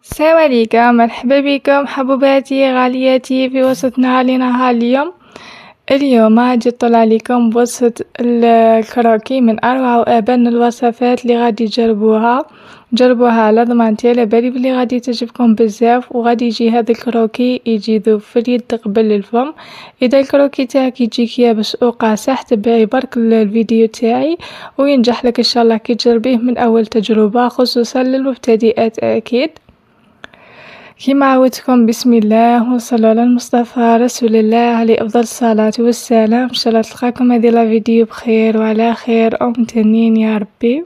السلام عليكم، مرحبا بكم حبوباتي غالياتي في وسط نهارنا اليوم. جيت طلع لكم بوصفة الكروكي من أروع وأبان الوصفات اللي غادي جربوها على ضمانتي، على بالي بلي غادي تعجبكم بزاف. وغادي يجي هذا الكروكي يجي ذوب في اليد قبل الفم. اذا الكروكي تاعك يجيك يابس او قاصح تبعي برك الفيديو تاعي وينجح لك ان شاء الله كي تجربيه من اول تجربة، خصوصا للمبتدئات اكيد. كما عودتكم، بسم الله وصلوا على المصطفى رسول الله عليه افضل الصلاة والسلام. ان شاء الله تلقاكم هذه لا فيديو بخير وعلى خير ومتنين يا ربي.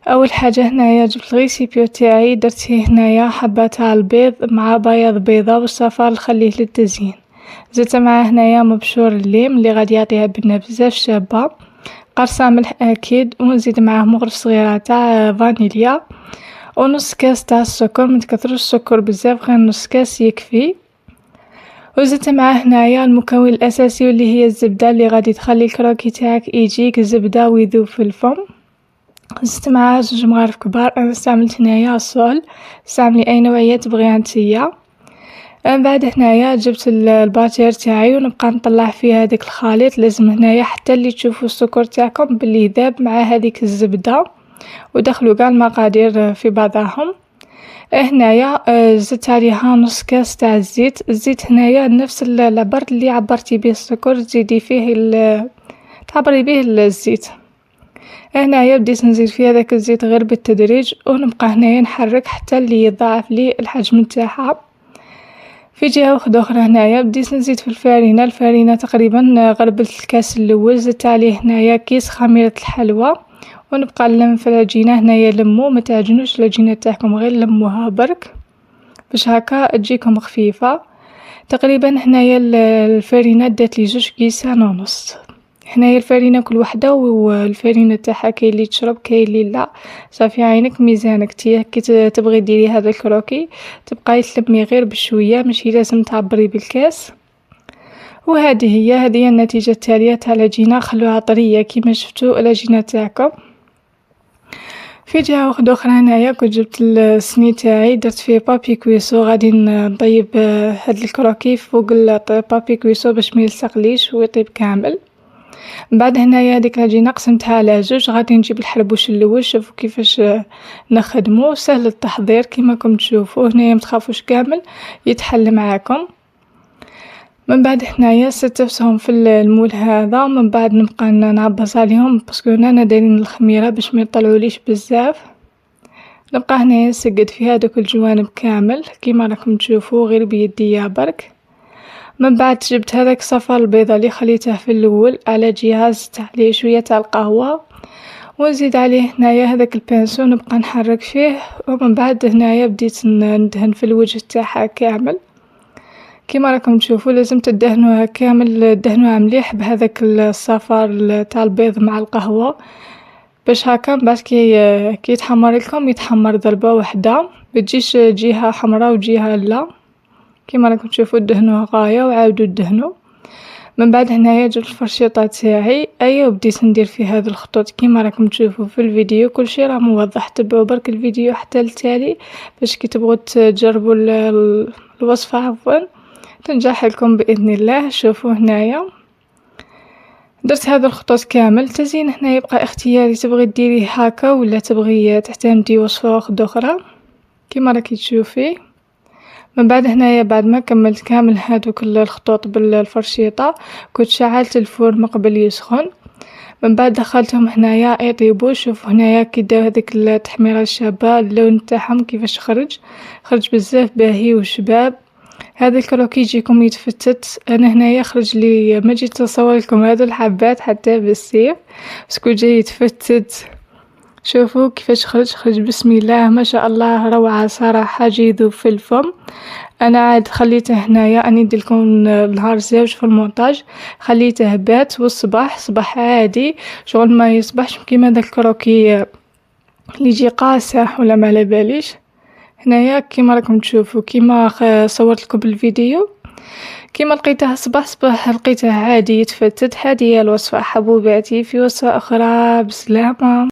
اول حاجه هنايا جبت الغيسيبيو تاعي، درت فيه هنايا حبه تاع البيض مع بياض بيضه والصفار نخليه للتزيين. زدت معاه هنايا مبشور الليم اللي غادي يعطيها بنه بزاف شابه، قرصه ملح اكيد، ونزيد معاه مغرف صغيره تاع فانيليا ونص كاس تاع السكر. متكثروش السكر بزاف، غير نص كاس يكفي. وزدت معاه هنايا المكون الاساسي واللي هي الزبده اللي غادي تخلي الكروكي تاعك يجيك زبده ويذوب في الفم. زدت معاه 2 مغارف كبار. انا استعملت هنايا الصول، استعملي اي نوعيه تبغيها نتيا. من بعد هنايا جبت الباتير تاعي ونبقى نطلع فيه هذاك الخليط. لازم هنايا حتى اللي تشوفوا السكر تاعكم باللي ذاب مع هذيك الزبده، ودخلوا كاع المقادير في بعضهم. هنايا زدت عليها نص كاس تاع الزيت هنايا نفس العبر اللي عبرتي به السكر تزيدي فيه تعبري به الزيت. هنايا بديت نزيد في هذاك الزيت غير بالتدريج، ونبقى هنايا نحرك حتى اللي يضاعف لي الحجم نتاعها. في جهه اخرى هنايا بديت نزيد في الفارينه تقريبا غربلت الكاس الاول. زدت عليه هنايا كيس خميره الحلوى، ونبقى نلم في العجينه هنايا. لمو ما تعجنوش العجينه تاعكم، غير لموها برك باش هكا تجيكم خفيفه. تقريبا هنايا الفارينه دات لي 2 كيسان ونص. هنايا الفارينه كل وحده والفارينه تاعها كاين اللي تشرب كاين اللي لا، صافي عينك ميزانك تي كي تبغي ديري هذا الكروكي تبقاي تلمي غير بشويه، ماشي لازم تعبري بالكاس. وهذه هي النتيجه التاليه تاع العجينه. خلوها طريه كيما شفتوا العجينه تاعكم. في جهه اخرى هنايا كنت جبت السني تاعي، درت فيه بابي كويسو. غادي نطيب هذا الكروكي فوق البابي كويسو باش ما يلصقليش ويطيب كامل. من بعد هنايا هذيك العجينه قسمتها على 2. غادي نجيب الحربوش الاول، شوفوا كيفاش نخدمه، سهل التحضير كيما راكم تشوفوا هنايا، متخافوش كامل يتحل معاكم. من بعد هنايا ستفتهم في المول هذا. من بعد نبقى نعبص عليهم باسكو انا دايرين الخميره باش ما يطلعوليش بزاف. نبقى هنايا نسقد في هذوك الجوانب كامل كيما راكم تشوفوا غير بيديا برك. من بعد جبت هذاك صفار البيضه اللي خليته في الاول على جهه، زدت عليه شويه تاع القهوه ونزيد عليه هنايا هذاك البانسو، نبقى نحرك فيه. ومن بعد هنايا بديت ندهن في الوجه تاعها كامل كيما راكم تشوفوا. لازم تدهنوها كامل، دهنوها مليح بهذاك الصفار تاع البيض مع القهوه باش هكا بعد كي يتحمر لكم يتحمر ضربه واحده، بتجيش جهه حمراء وجهه لا. كيما راكم تشوفوا دهنوها غايه وعاودوا دهنوا. من بعد هنايا جبت الفرشيطه تاعي وبديت ندير في هذا الخطوط كيما راكم تشوفوا في الفيديو. كل شيء راه موضح، تبعوا برك الفيديو حتى التالي باش كي تبغوا تجربوا الوصفه عفوا تنجح لكم باذن الله. شوفوا هنايا درت هذا الخطوط كامل. تزيين هنا يبقى اختياري، تبغي ديري هكا ولا تبغي تعتمدي وصفه اخرى كيما راكي تشوفي. من بعد هنايا بعد ما كملت كامل هذوك الخطوط بالفرشيطه كنت شعلت الفرن من قبل يسخن. من بعد دخلتهم هنايا يطيبوا. شوفوا هنايا كي داو هذيك التحميره الشابه، اللون تاعهم كيفاش خرج بزاف باهي وشباب. هذا الكروكي يجيكم يتفتت. انا هنايا خرج لي ما جيت نصور لكم هذو الحبات حتى بالسيف باسكو جاي يتفتت. شوفوا كيفاش خرج بسم الله ما شاء الله، روعه صراحه، جاي يذوب في الفم. انا عاد خليته هنايا، اني ندير لكم نهار زوج في المونتاج، خليته بات والصباح صباح عادي شغل ما يصبحش كيما داك الكروكي اللي يجي قاصح ولا ما على باليش. هنايا كيما راكم تشوفوا كيما صورت لكم بالفيديو كيما لقيتها صباح لقيتها عادي يتفتت. هذه هي الوصفه حبوباتي، في وصفه اخرى بسلامه.